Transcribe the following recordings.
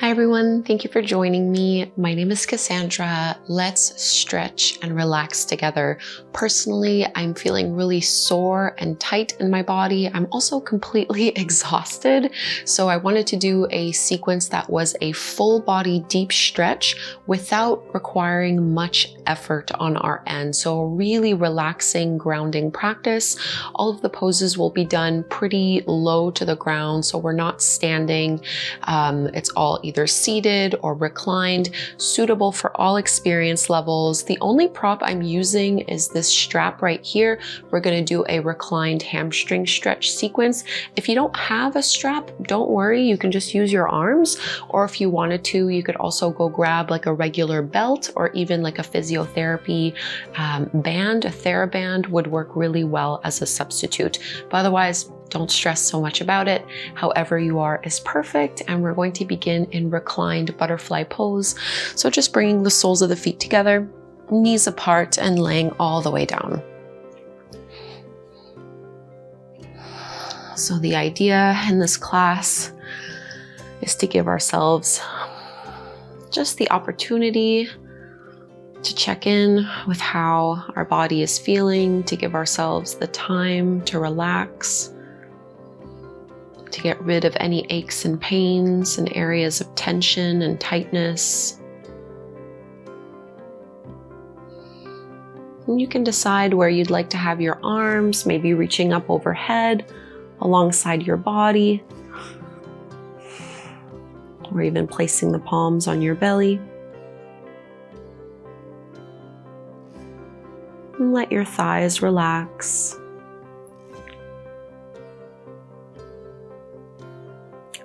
Hi everyone, thank you for joining me. My name is Kassandra. Let's stretch and relax together. Personally, I'm feeling really sore and tight in my body. I'm also completely exhausted. So I wanted to do a sequence that was a full body deep stretch without requiring much effort on our end. So a really relaxing, grounding practice. All of the poses will be done pretty low to the ground, so we're not standing. It's all either seated or reclined, suitable for all experience levels. The only prop I'm using is this strap right here. We're going to do a reclined hamstring stretch sequence. If you don't have a strap, don't worry, you can just use your arms, or if you wanted to, you could also go grab like a regular belt or even like a physiotherapy band. A theraband would work really well as a substitute, but otherwise don't stress so much about it. However you are is perfect, and we're going to begin in reclined butterfly pose. So just bringing the soles of the feet together, knees apart, and laying all the way down. So the idea in this class is to give ourselves just the opportunity to check in with how our body is feeling, to give ourselves the time to relax, to get rid of any aches and pains and areas of tension and tightness. And you can decide where you'd like to have your arms, maybe reaching up overhead alongside your body, or even placing the palms on your belly. And let your thighs relax.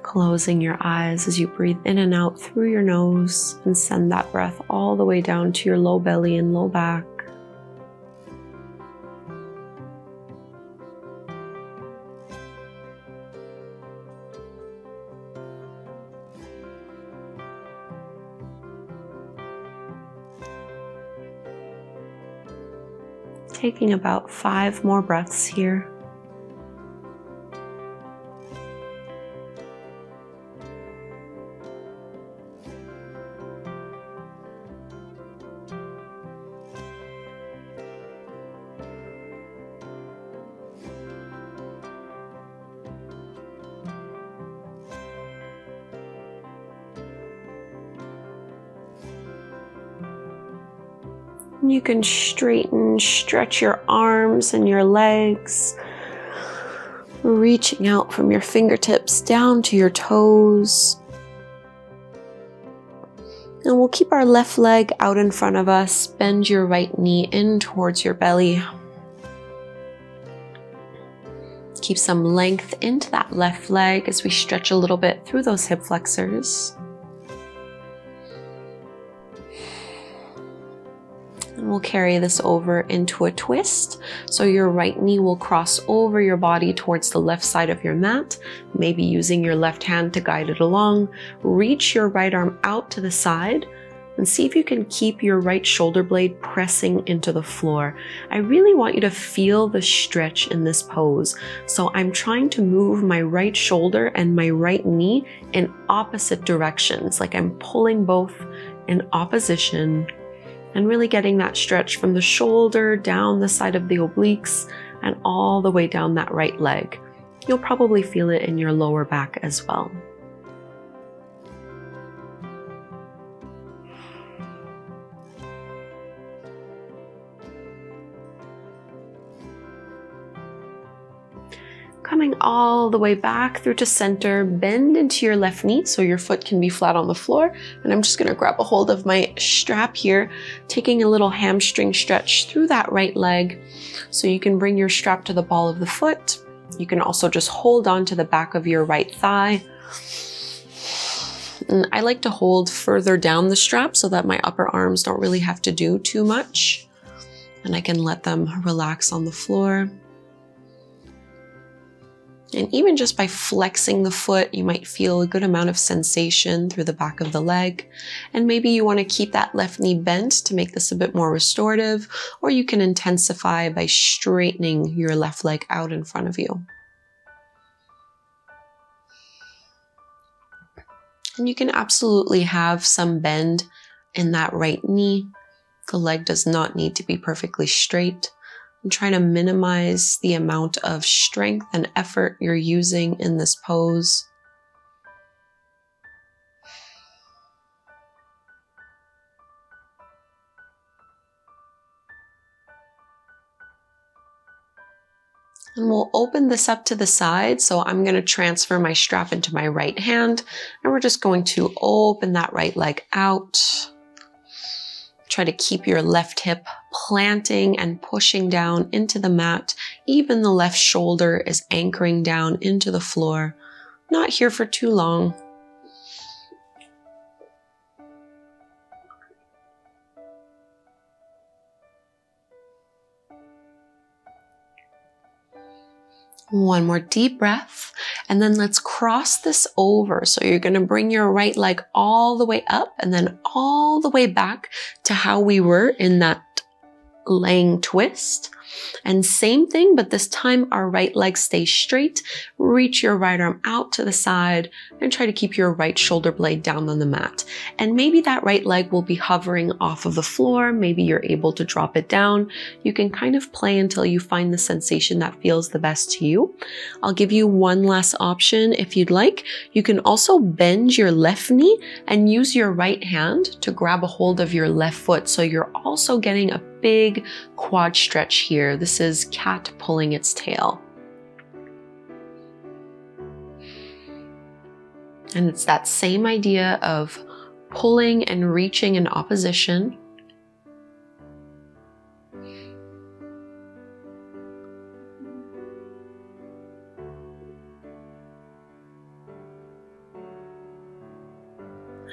Closing your eyes as you breathe in and out through your nose and send that breath all the way down to your low belly and low back. Taking about 5 more breaths here. You can straighten, stretch your arms and your legs, reaching out from your fingertips down to your toes. And we'll keep our left leg out in front of us. Bend your right knee in towards your belly. Keep some length into that left leg as we stretch a little bit through those hip flexors. And we'll carry this over into a twist. So your right knee will cross over your body towards the left side of your mat, maybe using your left hand to guide it along. Reach your right arm out to the side and see if you can keep your right shoulder blade pressing into the floor. I really want you to feel the stretch in this pose. So I'm trying to move my right shoulder and my right knee in opposite directions, like I'm pulling both in opposition, and really getting that stretch from the shoulder down the side of the obliques and all the way down that right leg. You'll probably feel it in your lower back as well. Coming all the way back through to center, bend into your left knee so your foot can be flat on the floor. And I'm just gonna grab a hold of my strap here, taking a little hamstring stretch through that right leg. So you can bring your strap to the ball of the foot. You can also just hold on to the back of your right thigh. And I like to hold further down the strap so that my upper arms don't really have to do too much. And I can let them relax on the floor. And even just by flexing the foot, you might feel a good amount of sensation through the back of the leg. And maybe you want to keep that left knee bent to make this a bit more restorative, or you can intensify by straightening your left leg out in front of you. And you can absolutely have some bend in that right knee. The leg does not need to be perfectly straight. And try to minimize the amount of strength and effort you're using in this pose. And we'll open this up to the side. So I'm going to transfer my strap into my right hand, and we're just going to open that right leg out. Try to keep your left hip planting and pushing down into the mat. Even the left shoulder is anchoring down into the floor. Not here for too long. One more deep breath, and then let's cross this over. So you're going to bring your right leg all the way up and then all the way back to how we were in that laying twist. And same thing, but this time our right leg stays straight. Reach your right arm out to the side and try to keep your right shoulder blade down on the mat. And maybe that right leg will be hovering off of the floor. Maybe you're able to drop it down. You can kind of play until you find the sensation that feels the best to you. I'll give you one last option if you'd like. You can also bend your left knee and use your right hand to grab a hold of your left foot. So you're also getting a big quad stretch here. This is cat pulling its tail. And it's that same idea of pulling and reaching in opposition.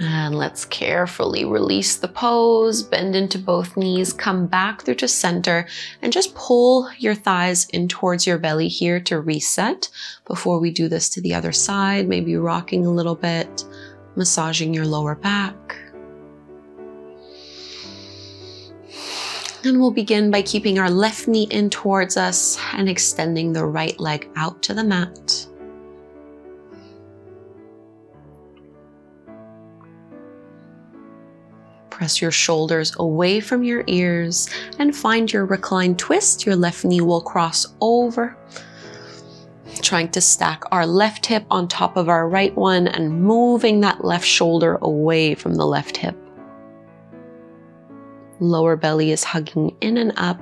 And let's carefully release the pose, bend into both knees, come back through to center, and just pull your thighs in towards your belly here to reset before we do this to the other side, maybe rocking a little bit, massaging your lower back. And we'll begin by keeping our left knee in towards us and extending the right leg out to the mat. Press your shoulders away from your ears and find your reclined twist. Your left knee will cross over. Trying to stack our left hip on top of our right one and moving that left shoulder away from the left hip. Lower belly is hugging in and up.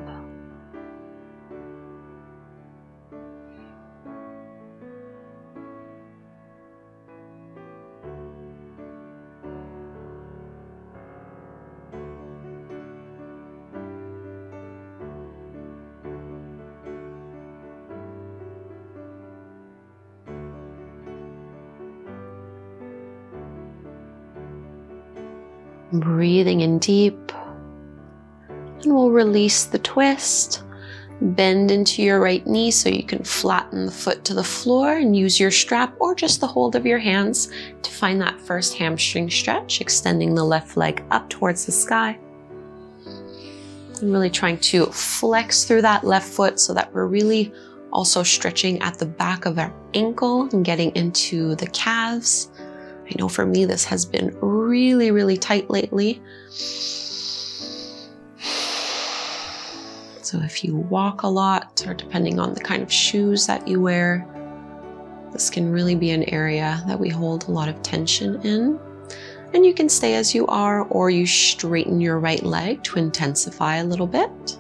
Breathing in deep, and we'll release the twist. Bend into your right knee so you can flatten the foot to the floor and use your strap or just the hold of your hands to find that first hamstring stretch, extending the left leg up towards the sky. And really trying to flex through that left foot so that we're really also stretching at the back of our ankle and getting into the calves. I know for me, this has been really, really tight lately. So if you walk a lot, or depending on the kind of shoes that you wear, this can really be an area that we hold a lot of tension in. And you can stay as you are, or you straighten your right leg to intensify a little bit.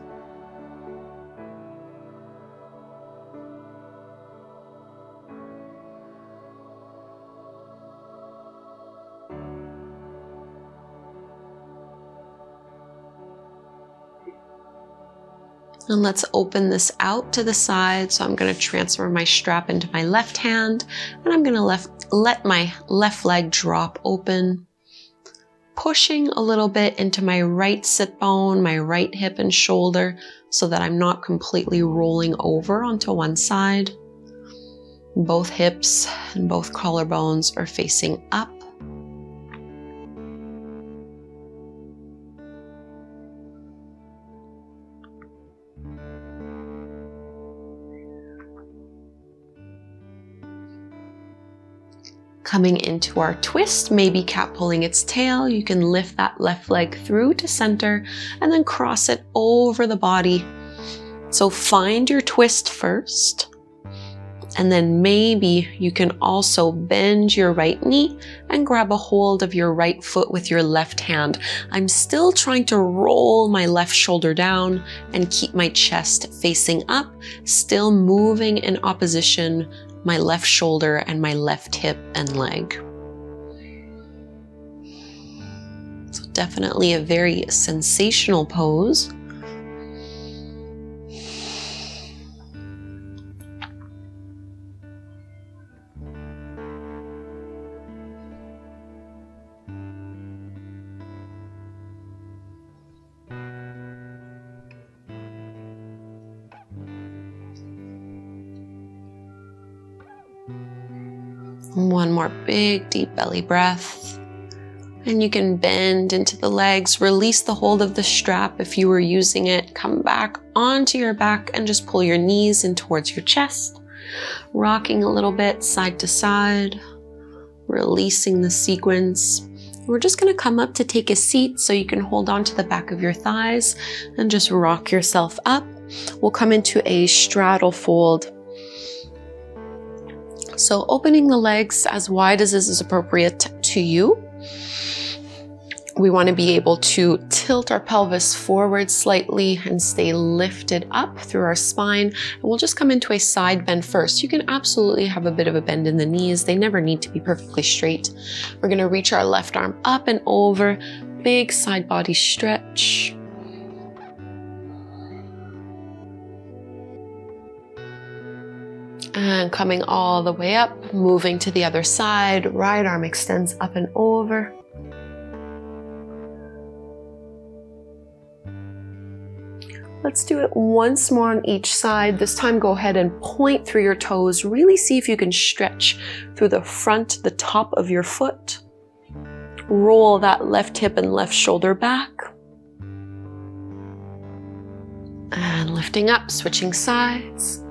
And let's open this out to the side. So I'm going to transfer my strap into my left hand, and I'm going to let my left leg drop open, pushing a little bit into my right sit bone, my right hip and shoulder, so that I'm not completely rolling over onto one side. Both hips and both collarbones are facing up. Coming into our twist, maybe cat pulling its tail, you can lift that left leg through to center and then cross it over the body. So find your twist first, and then maybe you can also bend your right knee and grab a hold of your right foot with your left hand. I'm still trying to roll my left shoulder down and keep my chest facing up, still moving in opposition my left shoulder and my left hip and leg. So definitely a very sensational pose. One more big, deep belly breath. And you can bend into the legs, release the hold of the strap if you were using it, come back onto your back and just pull your knees in towards your chest. Rocking a little bit side to side, releasing the sequence. We're just gonna come up to take a seat so you can hold on to the back of your thighs and just rock yourself up. We'll come into a straddle fold. So opening the legs as wide as is appropriate to you. We want to be able to tilt our pelvis forward slightly and stay lifted up through our spine. And we'll just come into a side bend first. You can absolutely have a bit of a bend in the knees. They never need to be perfectly straight. We're going to reach our left arm up and over. Big side body stretch. And coming all the way up, moving to the other side, right arm extends up and over. Let's do it once more on each side. This time go ahead and point through your toes. Really see if you can stretch through the front, the top of your foot. Roll that left hip and left shoulder back. And lifting up, switching sides.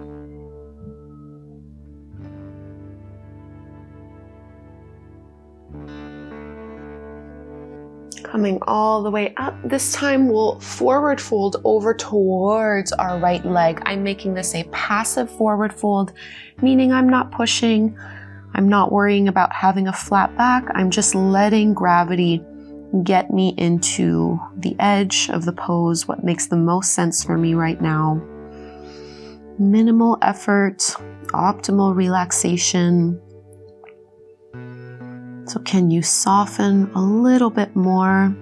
Coming all the way up. This time we'll forward fold over towards our right leg. I'm making this a passive forward fold, meaning I'm not pushing. I'm not worrying about having a flat back. I'm just letting gravity get me into the edge of the pose, what makes the most sense for me right now. Minimal effort, optimal relaxation. So can you soften a little bit more,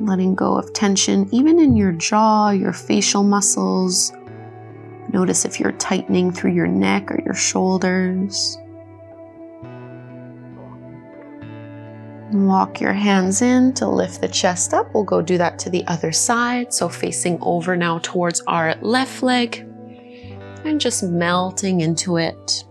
letting go of tension, even in your jaw, your facial muscles. Notice if you're tightening through your neck or your shoulders. Walk your hands in to lift the chest up. We'll go do that to the other side. So facing over now towards our left leg and just melting into it.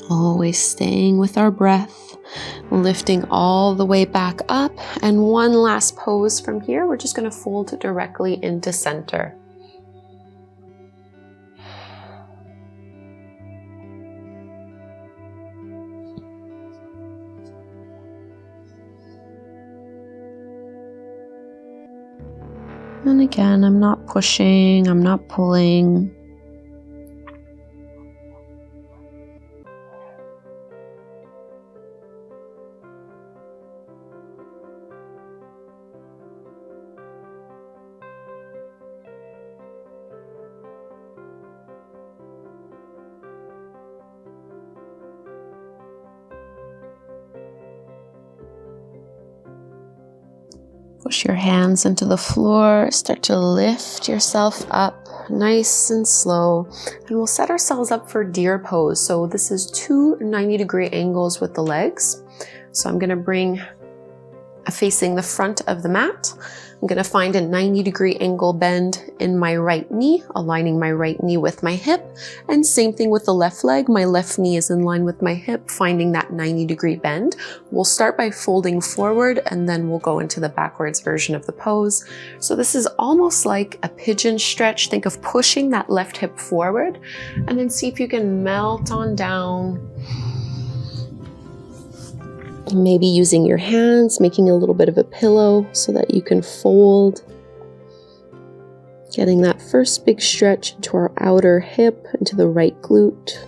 Always staying with our breath, lifting all the way back up. And one last pose from here. We're just going to fold directly into center. And again, I'm not pushing, I'm not pulling. Push your hands into the floor, start to lift yourself up nice and slow, and we'll set ourselves up for deer pose. So this is two 90-degree angles with the legs. So I'm going to bring facing the front of the mat. I'm going to find a 90-degree angle bend in my right knee, aligning my right knee with my hip. And same thing with the left leg. My left knee is in line with my hip, finding that 90-degree bend. We'll start by folding forward and then we'll go into the backwards version of the pose. So this is almost like a pigeon stretch. Think of pushing that left hip forward and then see if you can melt on down. Maybe using your hands, making a little bit of a pillow so that you can fold. Getting that first big stretch into our outer hip, into the right glute.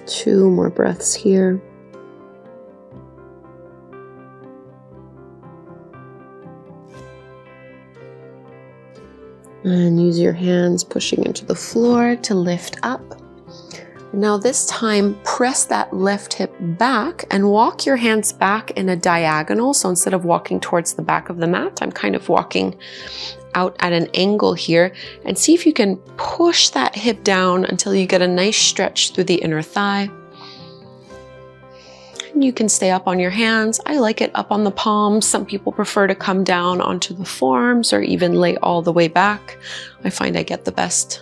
Two more breaths here. And use your hands pushing into the floor to lift up. Now this time, press that left hip back and walk your hands back in a diagonal. So instead of walking towards the back of the mat, I'm kind of walking out at an angle here, and see if you can push that hip down until you get a nice stretch through the inner thigh. And you can stay up on your hands. I like it up on the palms. Some people prefer to come down onto the forearms or even lay all the way back. I find I get the best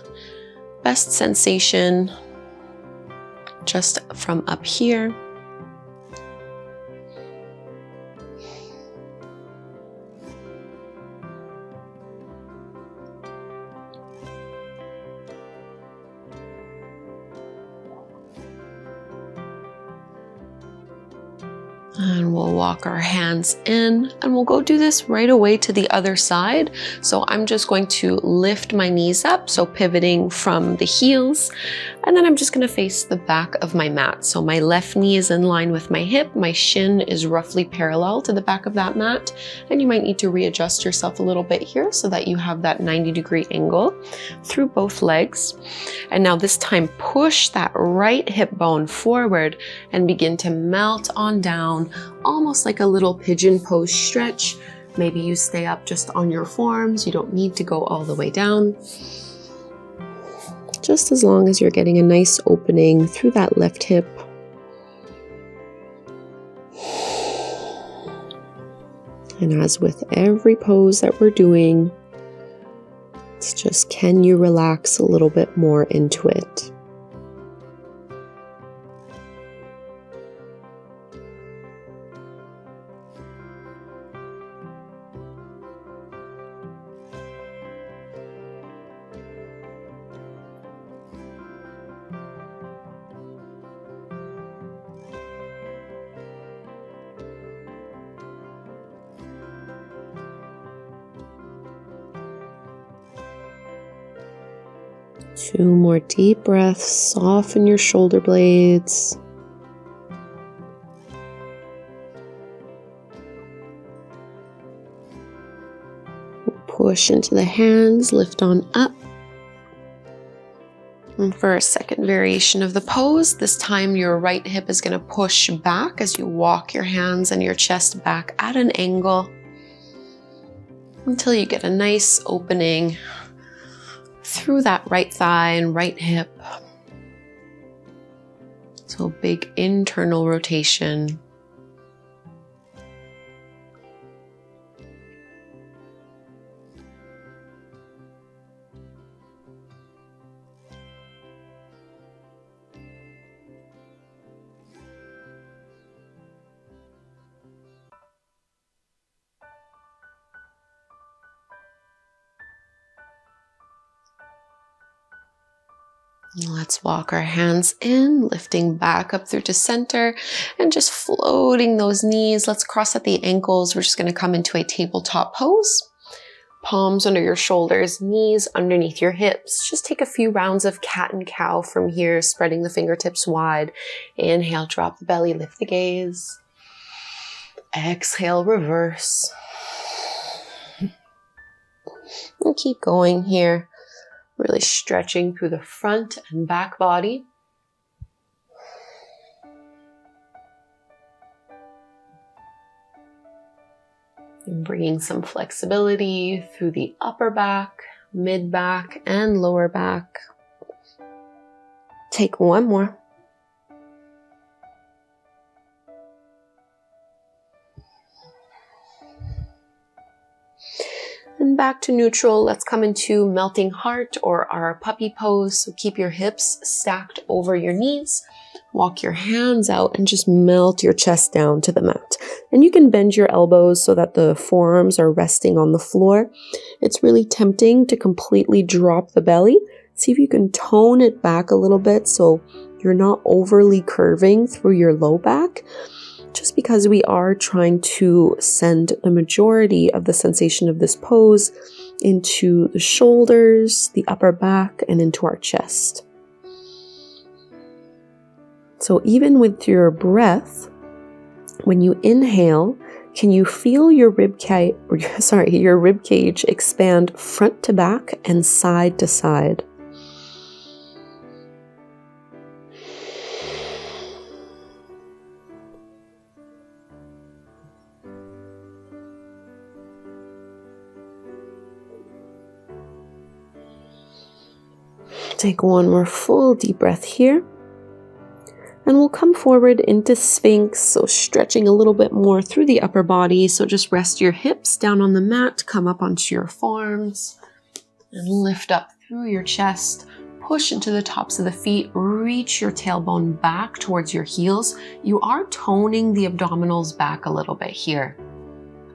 sensation just from up here. And we'll walk our hands in and we'll go do this right away to the other side. So I'm just going to lift my knees up, so pivoting from the heels, and then I'm just going to face the back of my mat. So my left knee is in line with my hip, my shin is roughly parallel to the back of that mat, and you might need to readjust yourself a little bit here so that you have that 90-degree angle through both legs. And now this time push that right hip bone forward and begin to melt on down, almost like a little pigeon pose stretch. Maybe you stay up just on your forearms. You don't need to go all the way down. Just as long as you're getting a nice opening through that left hip. And as with every pose that we're doing, it's just, can you relax a little bit more into it? Two more deep breaths, soften your shoulder blades. Push into the hands, lift on up. And for a second variation of the pose, this time your right hip is going to push back as you walk your hands and your chest back at an angle until you get a nice opening through that right thigh and right hip. So big internal rotation. Let's walk our hands in, lifting back up through to center and just floating those knees. Let's cross at the ankles. We're just going to come into a tabletop pose. Palms under your shoulders, knees underneath your hips. Just take a few rounds of cat and cow from here, spreading the fingertips wide. Inhale, drop the belly, lift the gaze. Exhale, reverse. And keep going here. Really stretching through the front and back body. And bringing some flexibility through the upper back, mid back, and lower back. Take one more. And back to neutral. Let's come into melting heart or our puppy pose. So keep your hips stacked over your knees. Walk your hands out and just melt your chest down to the mat. And you can bend your elbows so that the forearms are resting on the floor. It's really tempting to completely drop the belly. See if you can tone it back a little bit so you're not overly curving through your low back, just because we are trying to send the majority of the sensation of this pose into the shoulders, the upper back, and into our chest. So even with your breath, when you inhale, can you feel your rib cage expand front to back and side to side? Take one more full deep breath here. And we'll come forward into Sphinx, so stretching a little bit more through the upper body. So just rest your hips down on the mat, come up onto your forearms, and lift up through your chest. Push into the tops of the feet, reach your tailbone back towards your heels. You are toning the abdominals back a little bit here.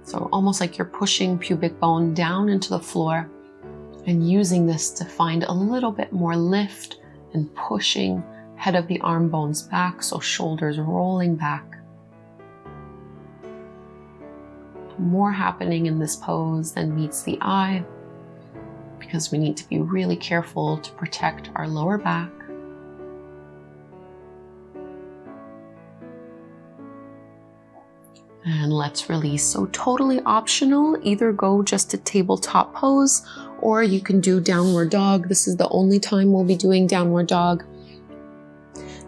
So almost like you're pushing pubic bone down into the floor and using this to find a little bit more lift and pushing head of the arm bones back, so shoulders rolling back. More happening in this pose than meets the eye, because we need to be really careful to protect our lower back. And let's release. So totally optional, either go just to tabletop pose, or you can do downward dog. This is the only time we'll be doing downward dog.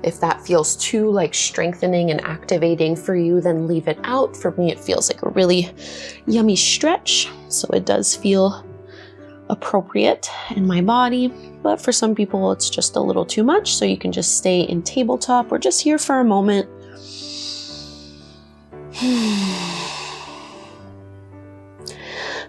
If that feels too like strengthening and activating for you, then leave it out. For me, it feels like a really yummy stretch. So it does feel appropriate in my body, but for some people it's just a little too much. So you can just stay in tabletop or just here for a moment.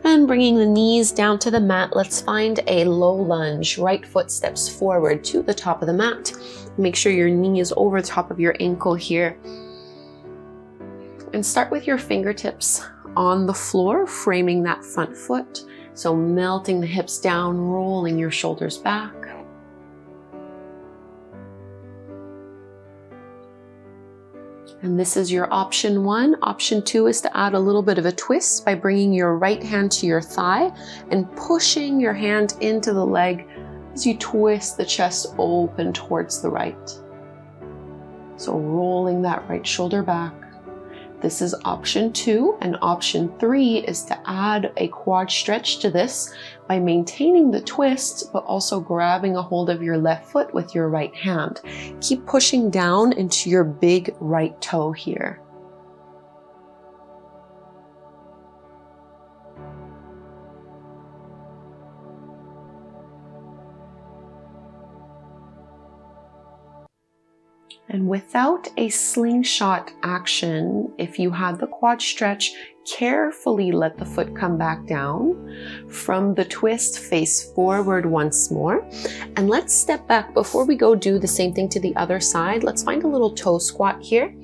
And bringing the knees down to the mat, let's find a low lunge. Right foot steps forward to the top of the mat. Make sure your knee is over the top of your ankle here. And start with your fingertips on the floor, framing that front foot. So melting the hips down, rolling your shoulders back. And this is your option one. Option two is to add a little bit of a twist by bringing your right hand to your thigh and pushing your hand into the leg as you twist the chest open towards the right. So rolling that right shoulder back. This is option two, and option three is to add a quad stretch to this by maintaining the twist, but also grabbing a hold of your left foot with your right hand. Keep pushing down into your big right toe here. And without a slingshot action, if you had the quad stretch, carefully let the foot come back down. From the twist, face forward once more. And let's step back before we go do the same thing to the other side. Let's find a little toe squat here.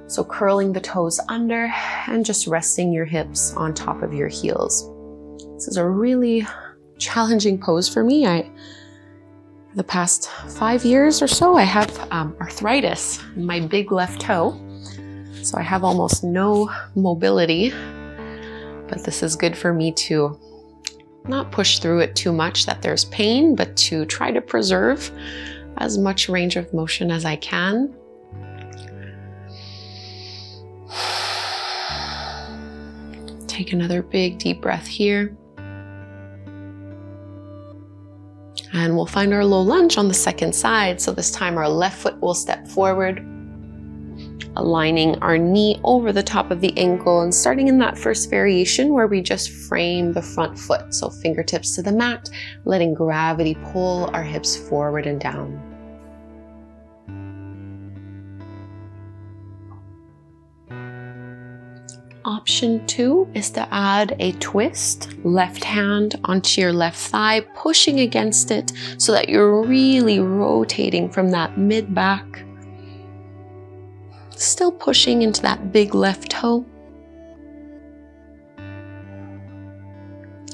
So curling the toes under and just resting your hips on top of your heels. This is a really challenging pose for me. The past 5 years or so, I have arthritis in my big left toe. So I have almost no mobility, but this is good for me to not push through it too much that there's pain, but to try to preserve as much range of motion as I can. Take another big deep breath here. And we'll find our low lunge on the second side. So this time our left foot will step forward. aligning our knee over the top of the ankle and starting in that first variation where we just frame the front foot. So fingertips to the mat, letting gravity pull our hips forward and down. Option 2 is to add a twist, left hand onto your left thigh, pushing against it so that you're really rotating from that mid-back. Still pushing into that big left toe.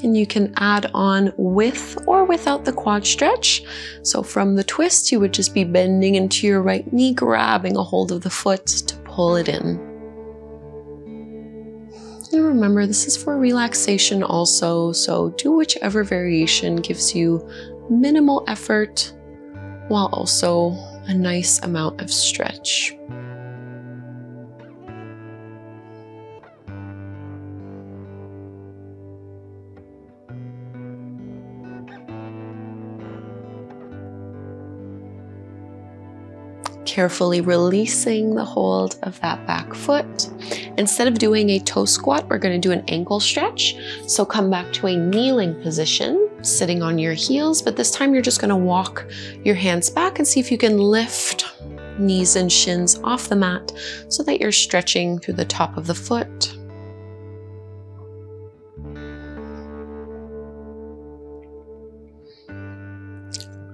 And you can add on with or without the quad stretch. So from the twist, you would just be bending into your right knee, grabbing a hold of the foot to pull it in. And remember, this is for relaxation also, so do whichever variation gives you minimal effort while also a nice amount of stretch. Carefully releasing the hold of that back foot. Instead of doing a toe squat, we're going to do an ankle stretch. So come back to a kneeling position, sitting on your heels, but this time you're just going to walk your hands back and see if you can lift knees and shins off the mat so that you're stretching through the top of the foot.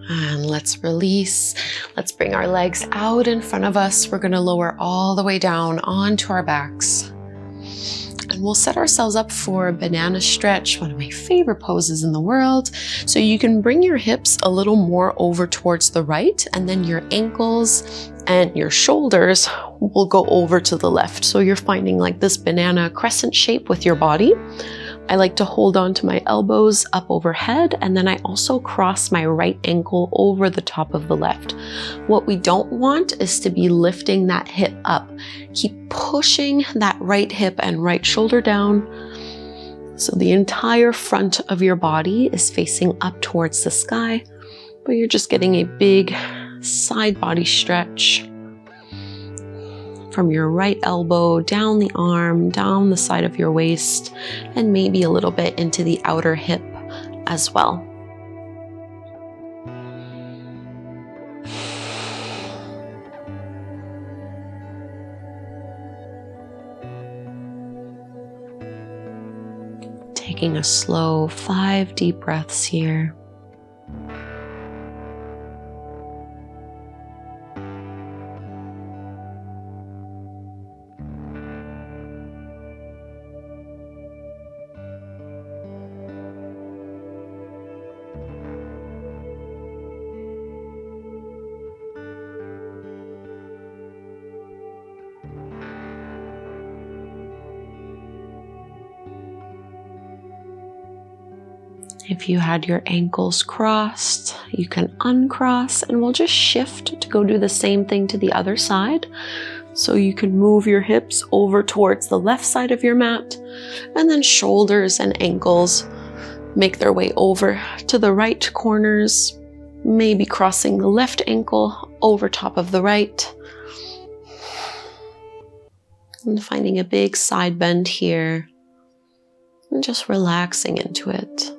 And let's release. Let's bring our legs out in front of us. We're going to lower all the way down onto our backs. And we'll set ourselves up for a banana stretch, one of my favorite poses in the world. So you can bring your hips a little more over towards the right, and then your ankles and your shoulders will go over to the left. So you're finding like this banana crescent shape with your body. I like to hold on to my elbows up overhead, and then I also cross my right ankle over the top of the left. What we don't want is to be lifting that hip up. Keep pushing that right hip and right shoulder down so the entire front of your body is facing up towards the sky, but you're just getting a big side body stretch from your right elbow, down the arm, down the side of your waist, and maybe a little bit into the outer hip as well. Taking a slow 5 deep breaths here. If you had your ankles crossed, you can uncross, and we'll just shift to go do the same thing to the other side. So you can move your hips over towards the left side of your mat, and then shoulders and ankles make their way over to the right corners, maybe crossing the left ankle over top of the right. And finding a big side bend here, and just relaxing into it.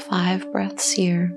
Five breaths here.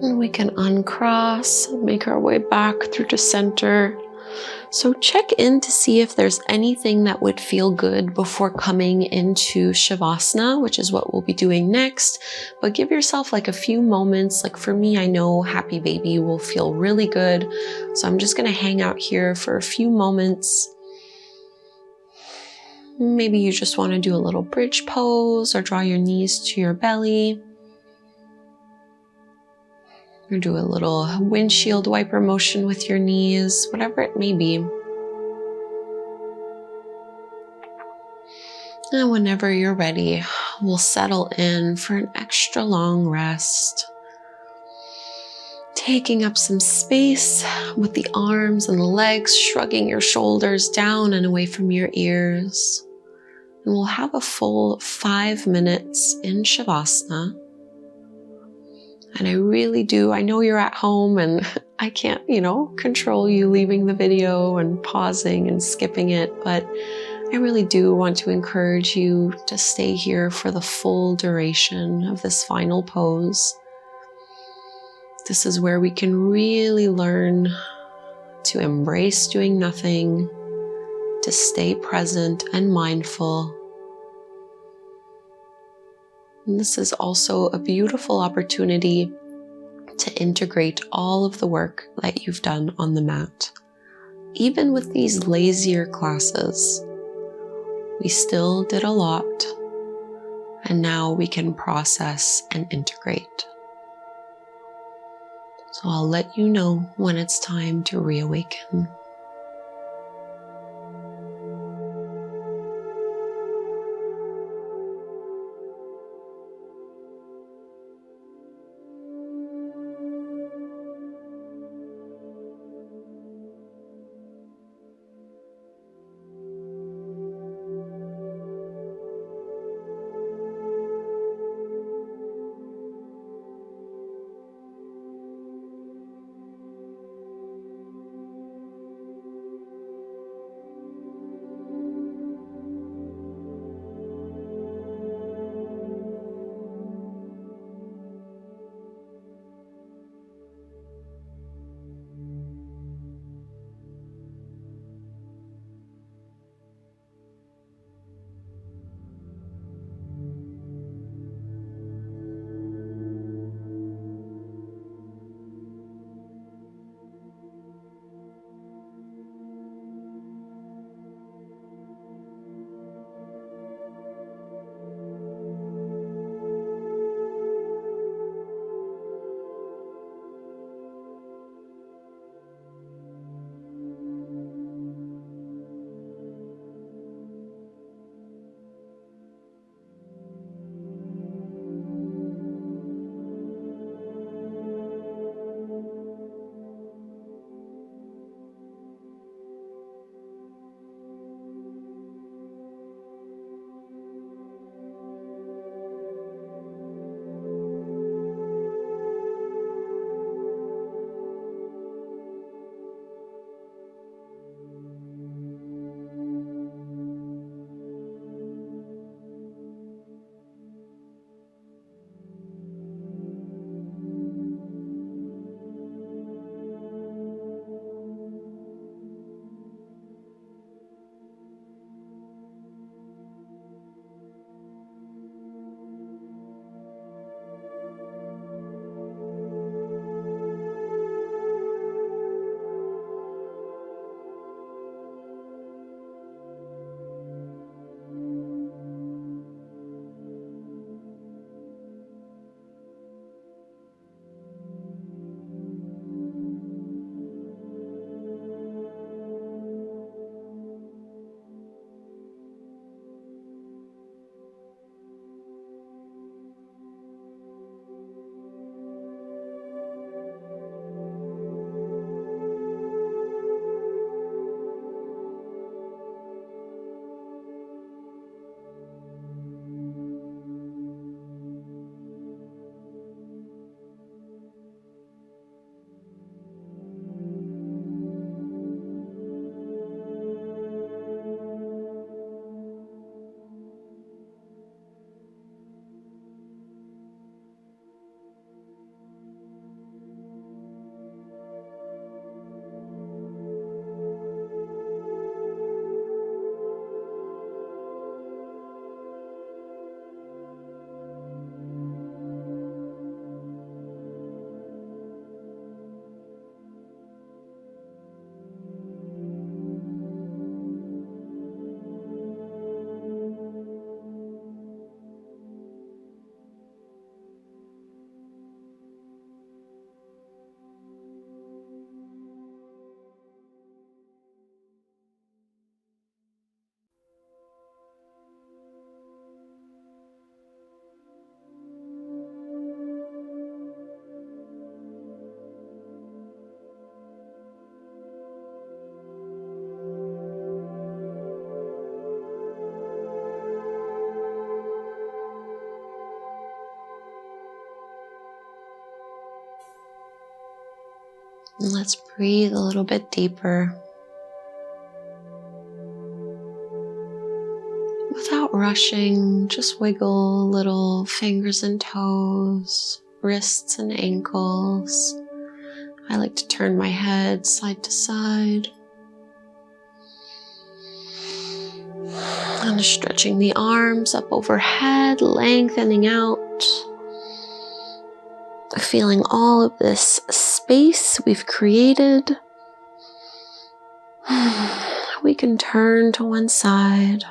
And we can uncross, make our way back through to center. So check in to see if there's anything that would feel good before coming into Shavasana, which is what we'll be doing next. But give yourself like a few moments. Like for me, I know Happy Baby will feel really good. So I'm just going to hang out here for a few moments. Maybe you just want to do a little bridge pose or draw your knees to your belly. Or do a little windshield wiper motion with your knees, whatever it may be. And whenever you're ready, we'll settle in for an extra long rest. Taking up some space with the arms and the legs, shrugging your shoulders down and away from your ears. And we'll have a full 5 minutes in Shavasana. And I know you're at home and I can't, control you leaving the video and pausing and skipping it, but I really do want to encourage you to stay here for the full duration of this final pose. This is where we can really learn to embrace doing nothing, to stay present and mindful. And this is also a beautiful opportunity to integrate all of the work that you've done on the mat. Even with these lazier classes, we still did a lot, and now we can process and integrate. So I'll let you know when it's time to reawaken. And let's breathe a little bit deeper. Without rushing, just wiggle little fingers and toes, wrists and ankles. I like to turn my head side to side. And stretching the arms up overhead, lengthening out. Feeling all of this space we've created. We can turn to one side.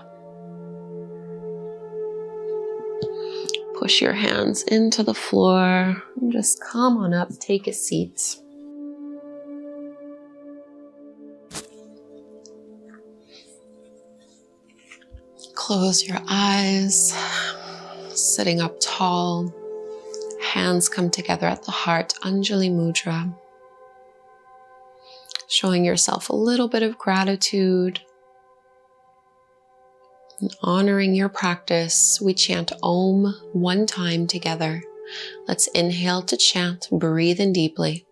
Push your hands into the floor and just come on up, take a seat. Close your eyes, sitting up tall. Hands come together at the heart, Anjali Mudra. Showing yourself a little bit of gratitude. And honoring your practice, we chant Om one time together. Let's inhale to chant, breathe in deeply.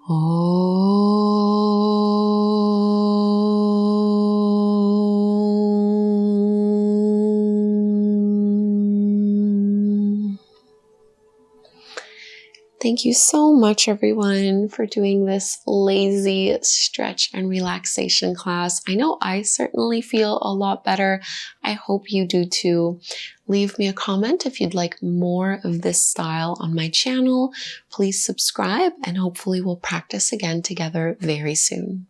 Om. Thank you so much, everyone, for doing this lazy stretch and relaxation class. I know I certainly feel a lot better. I hope you do too. Leave me a comment if you'd like more of this style on my channel. Please subscribe, and hopefully we'll practice again together very soon.